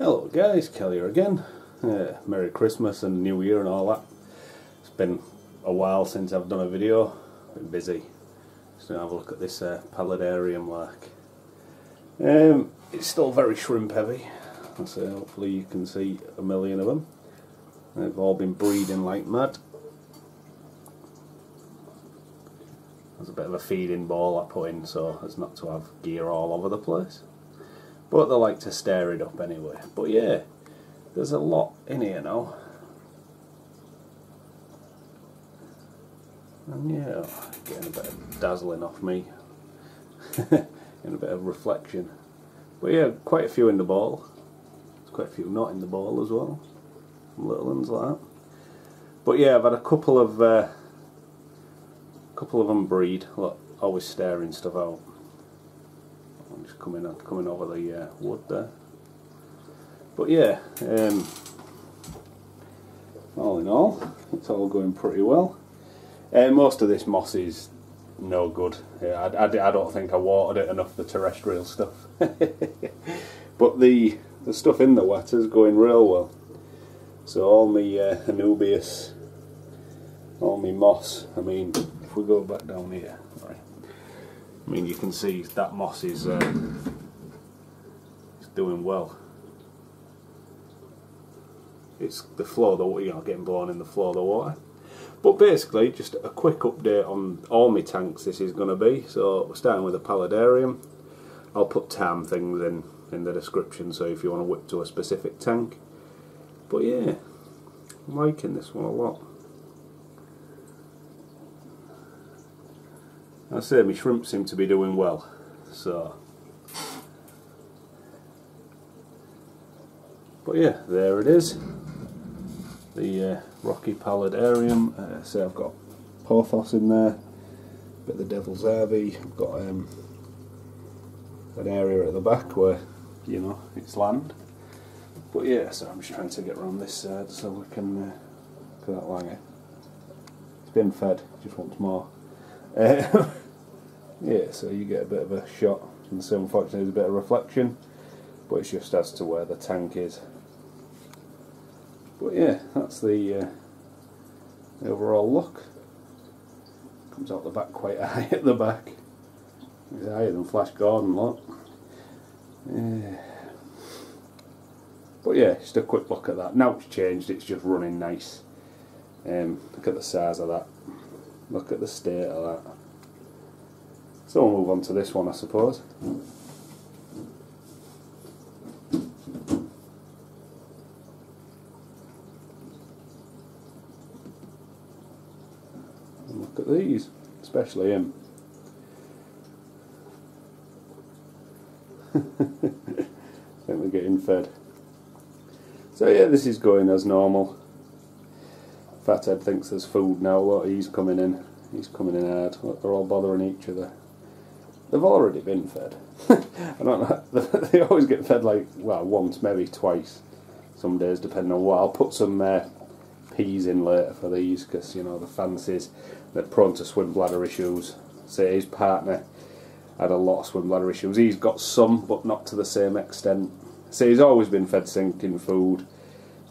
Hello guys, Kelly here again. Merry Christmas and New Year and all that. It's been a while since I've done a video. Been busy. Just gonna have a look at this Paludarium lark. It's still very shrimp heavy, so hopefully you can see a million of them. They've all been breeding like mad. There's a bit of a feeding bowl I put in so as not to have gear all over the place. But they like to stir it up anyway. But yeah, there's a lot in here now. And yeah, getting a bit of dazzling off me. And a bit of reflection. But yeah, quite a few in the bowl. There's quite a few not in the bowl as well. Some little ones like that. But yeah, I've had a couple of them breed. Look, always staring stuff out. I'm just coming over the wood there. But yeah, all in all, it's all going pretty well. Most of this moss is no good. I don't think I watered it enough, the terrestrial stuff. But the stuff in the wet is going real well. So all my Anubias, all my moss, I mean, if we go back down here, right, I mean you can see that moss is doing well. It's the flow of the, getting blown in the flow of the water. But basically, just a quick update on all my tanks this is going to be. So we're starting with a Paludarium. I'll put term things in the description, so if you want to whip to a specific tank. But yeah, I'm liking this one a lot. I say my shrimp seem to be doing well, so. But yeah, there it is. The Rocky Paludarium. So I've got Porthos in there, bit of the Devil's Harvey. I've got an area at the back where it's land. But yeah, so I'm just trying to get around this side so we can look at that langer. It's been fed, just wants more. Yeah, so you get a bit of a shot. And so unfortunately there's a bit of reflection, but it's just as to where the tank is. But yeah, that's the overall look. Comes out the back quite high at the back. It's higher than Flash Gordon, look. Yeah. But yeah, just a quick look at that. Now it's changed, it's just running nice. Look at the size of that. Look at the state of that. So we'll move on to this one, I suppose. And look at these, especially him. I think they're getting fed. So yeah, this is going as normal. Fathead thinks there's food now. Look, he's coming in. He's coming in hard. Look, they're all bothering each other. They've already been fed. I don't know. They always get fed like, well, once, maybe twice. Some days, depending on what. I'll put some peas in later for these because the fancies, they're prone to swim bladder issues. Say his partner had a lot of swim bladder issues. He's got some, but not to the same extent. So he's always been fed sinking food,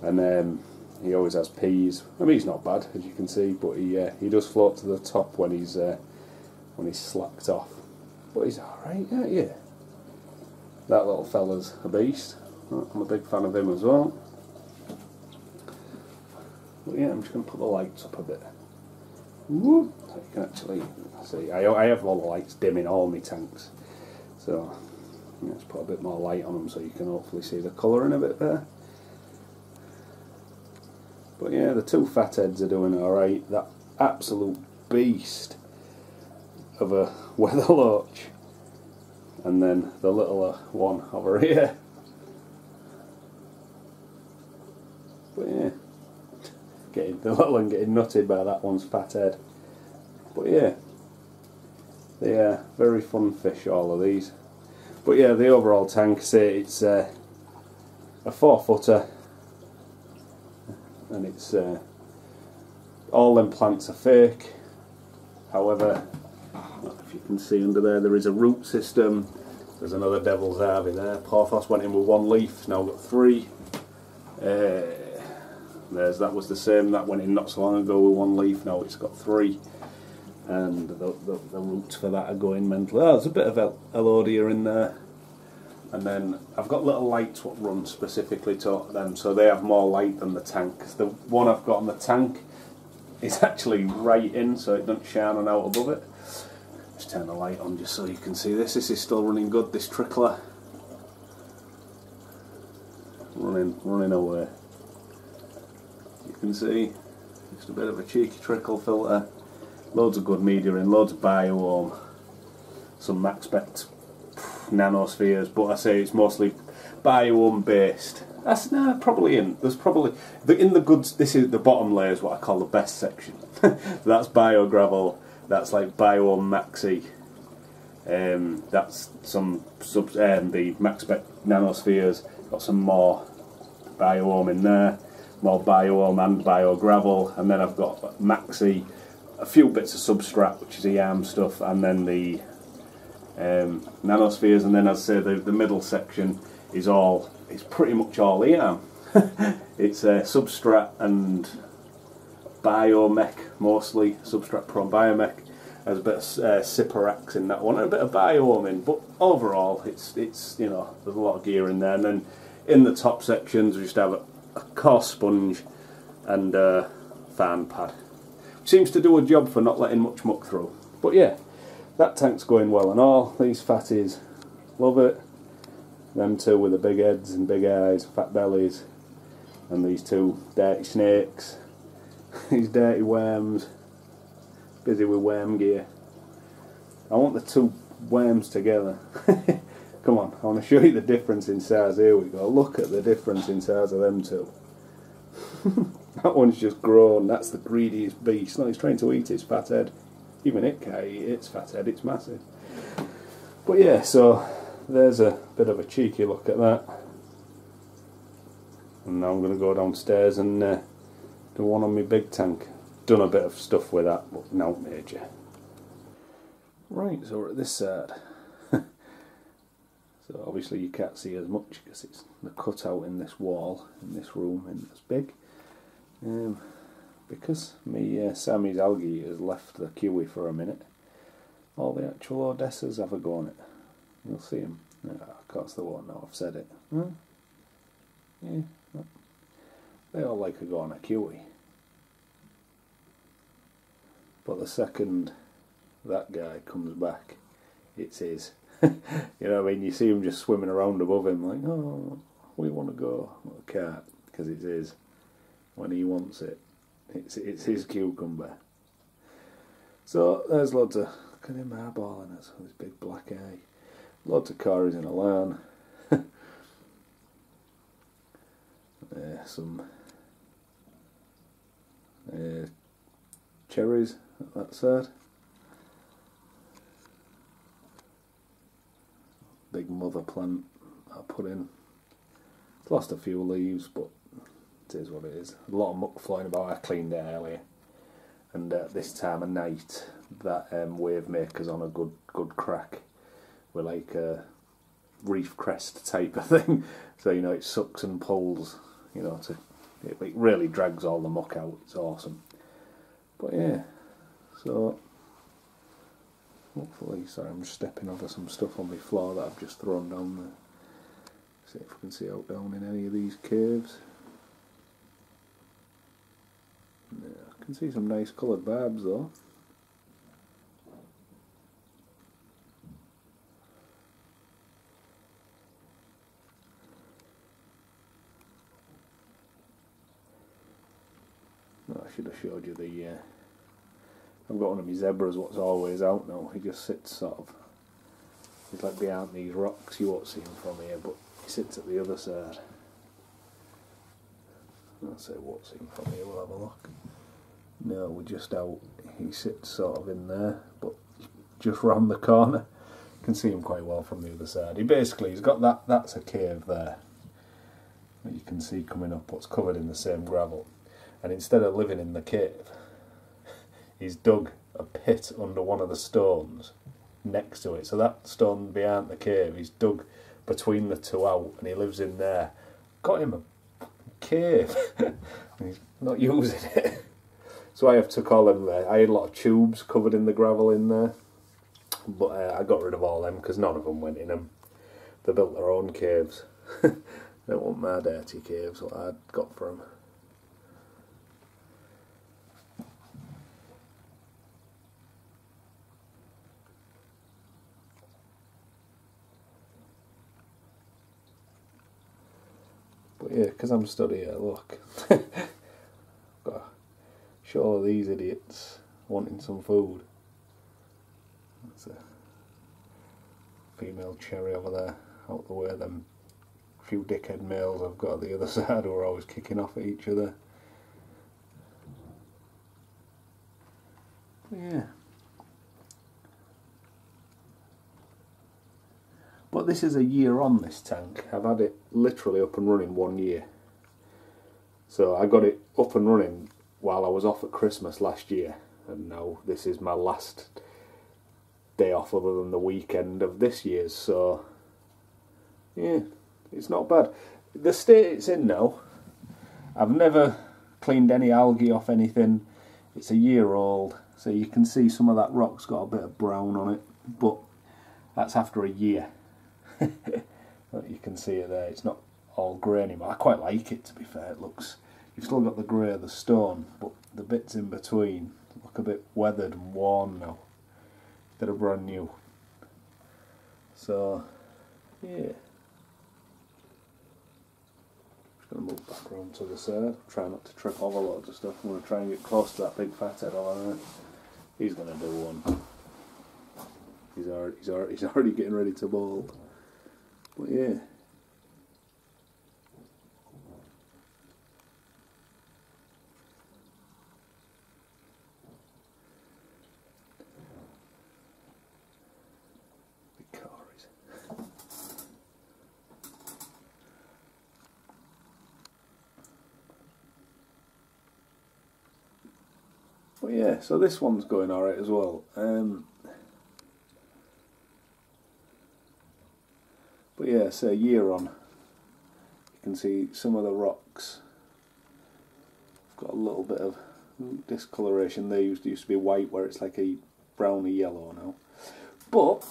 and he always has peas. I mean, he's not bad, as you can see, but he does float to the top when he's slacked off. But he's alright, yeah. That little fella's a beast. I'm a big fan of him as well. But yeah, I'm just going to put the lights up a bit. Woo! So you can actually see. I have all the lights dim in all my tanks. So let's put a bit more light on them so you can hopefully see the colouring a bit better. But yeah, the two fatheads are doing alright. That absolute beast of a weatherloach, and then the littler one over here. But yeah, the little one getting nutted by that one's fathead. But yeah, they are very fun fish, all of these. But yeah, the overall tank, say it's a 4-footer, and it's all them plants are fake. However, if you can see under there is a root system. There's another Devil's Harvey there. Porthos went in with 1 leaf, now got 3. That was the same, that went in not so long ago with 1 leaf, now it's got 3. And the roots for that are going mental. Oh, there's a bit of Elodia in there. And then I've got little lights what run specifically to them, so they have more light than the tank. The one I've got on the tank is actually right in, so it doesn't shine on out above it. Just turn the light on just so you can see this. This is still running good, this trickler. Running away. You can see, just a bit of a cheeky trickle filter. Loads of good media in, loads of Bioome. Some max spec nanospheres, but I say it's mostly Bioome based. That's probably in. There's probably in the goods. This is the bottom layer is what I call the best section. That's Biogravel. That's like Bioome Maxi. That's some the max spec nanospheres. Got some more Bioome in there, more Bioome and Biogravel, and then I've got Maxi, a few bits of substrat, which is EAM stuff, and then the nanospheres, and then as I say the middle section is pretty much all EAM. It's substrat and biomech mostly, substrat pro biomech. There's a bit of Cyperax in that one, and a bit of Bioome in, but overall it's you know, there's a lot of gear in there. And then in the top sections we just have a coarse sponge and a fan pad, which seems to do a job for not letting much muck through. But yeah, that tank's going well and all. These fatties love it. Them two with the big heads and big eyes, fat bellies, and these two dirty snakes, these dirty worms, busy with worm gear. I want the 2 worms together. Come on, I want to show you the difference in size. Here we go, look at the difference in size of them 2. That one's just grown, that's the greediest beast. No, he's trying to eat his fat head. Even it can't eat its fat head, it's massive. But yeah, so there's a bit of a cheeky look at that. And now I'm going to go downstairs and do one on my big tank. Done a bit of stuff with that, but not major. Right, so we're at this side. So obviously you can't see as much because it's the cutout in this wall, in this room, and it's big. Because Sammy's algae has left the kiwi for a minute, all the actual Odessas have a go on it. You'll see them. No, of course they won't know I've said it. Yeah, they all like a go on a kiwi. But the second that guy comes back, it's his. You know what I mean? You see him just swimming around above him like, oh, we want to go. Well, we can't, because it's his. When he wants it, it's his cucumber. So there's loads of, look at him eyeballing us with his big black eye. Loads of cories in a lawn. Some cherries at that side. Big mother plant I put in. It's lost a few leaves, but it is what it is. A lot of muck flying about. I cleaned it earlier, and at this time of night, that wave maker's on a good crack. We're like a reef crest type of thing, so you know it sucks and pulls. You know, it really drags all the muck out. It's awesome. But yeah, so hopefully, sorry, I'm just stepping over some stuff on my floor that I've just thrown down there. See if we can see out down in any of these caves. Yeah, I can see some nice coloured barbs though. Oh, I should have showed you the I've got one of my zebras what's always out now. He just sits sort of, he's like behind these rocks. You won't see him from here, but he sits at the other side. I'll say won't see him from here, we'll have a look. No, we're just out. He sits sort of in there, but just round the corner. You can see him quite well from the other side. He's got that's a cave there that you can see coming up, what's covered in the same gravel. And instead of living in the cave, he's dug a pit under one of the stones next to it. So that stone behind the cave, he's dug between the two out, and he lives in there. Got him a cave, and he's not using it. So I have took all them there. I had a lot of tubes covered in the gravel in there, but I got rid of all them because none of them went in them. They built their own caves. They don't want my dirty caves, what I got for them. But yeah, because I'm stood here, look. Got to show these idiots wanting some food. That's a female cherry over there, out the way. Them few dickhead males I've got at the other side who are always kicking off at each other. But yeah. But this is a year on, this tank. I've had it literally up and running 1 year. So I got it up and running while I was off at Christmas last year, and now this is my last day off other than the weekend of this year's. So yeah, it's not bad. The state it's in now, I've never cleaned any algae off anything. It's a year old, so you can see some of that rock's got a bit of brown on it, but that's after a year. You can see it there, it's not all grey anymore. I quite like it, to be fair. It looks, you've still got the grey of the stone, but the bits in between look a bit weathered and worn now. They're brand new. So yeah, just going to move back around to the side, try not to trip over loads of stuff. I'm going to try and get close to that big fathead over there. He's going to do one. He's already getting ready to bolt. But yeah. Big cories. But yeah, so this one's going alright as well. But yeah, so a year on, you can see some of the rocks have got a little bit of discoloration. They used to be white, where it's like a browny yellow now. But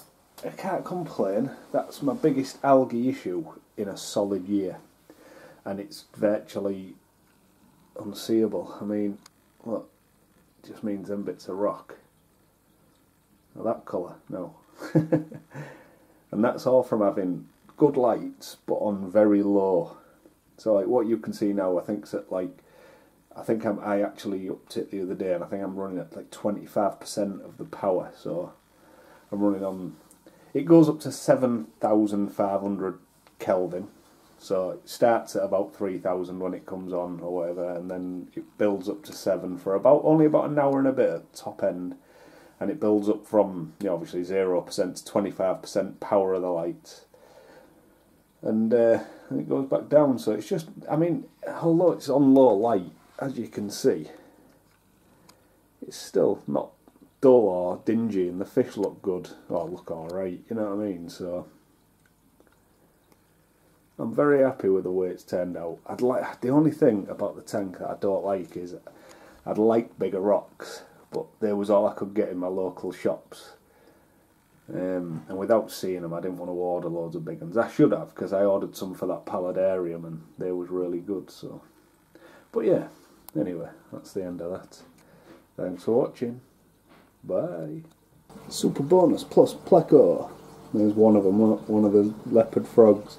I can't complain. That's my biggest algae issue in a solid year, and it's virtually unseeable. I mean, look, it just means them bits of rock. Now that colour, no. And that's all from having good lights, but on very low. So like what you can see now, I think's at like, I actually upped it the other day, and I think I'm running at like 25% of the power. So I'm running on, it goes up to 7,500 Kelvin. So it starts at about 3,000 when it comes on or whatever, and then it builds up to 7 for only about an hour and a bit at top end. And it builds up from, you know, obviously 0% to 25% power of the lights. And it goes back down. So it's just, I mean, although it's on low light, as you can see, it's still not dull or dingy, and the fish look good, or look alright, you know what I mean? So I'm very happy with the way it's turned out. The only thing about the tank that I don't like is I'd like bigger rocks, but there was all I could get in my local shops, and without seeing them I didn't want to order loads of big ones. I should have, because I ordered some for that Paludarium and they was really good. So, but yeah, anyway, that's the end of that. Thanks for watching. Bye. Super bonus plus pleco. There's one of them, one of the leopard frogs.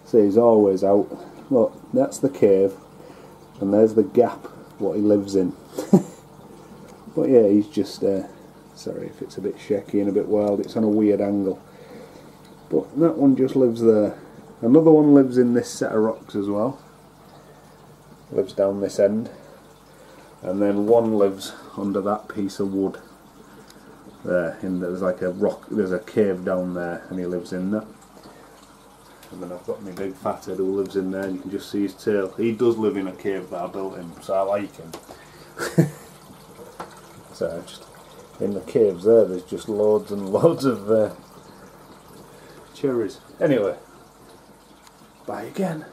So he's always out. Look, that's the cave, and there's the gap what he lives in. But yeah, he's just, sorry if it's a bit shaky and a bit wild, it's on a weird angle. But that one just lives there. Another one lives in this set of rocks as well. Lives down this end. And then one lives under that piece of wood there. And there's like a rock, there's a cave down there, and he lives in that. And then I've got my big fathead who lives in there, and you can just see his tail. He does live in a cave that I built him, so I like him. So I just in the caves there, there's just loads and loads of cherries. Anyway, bye again.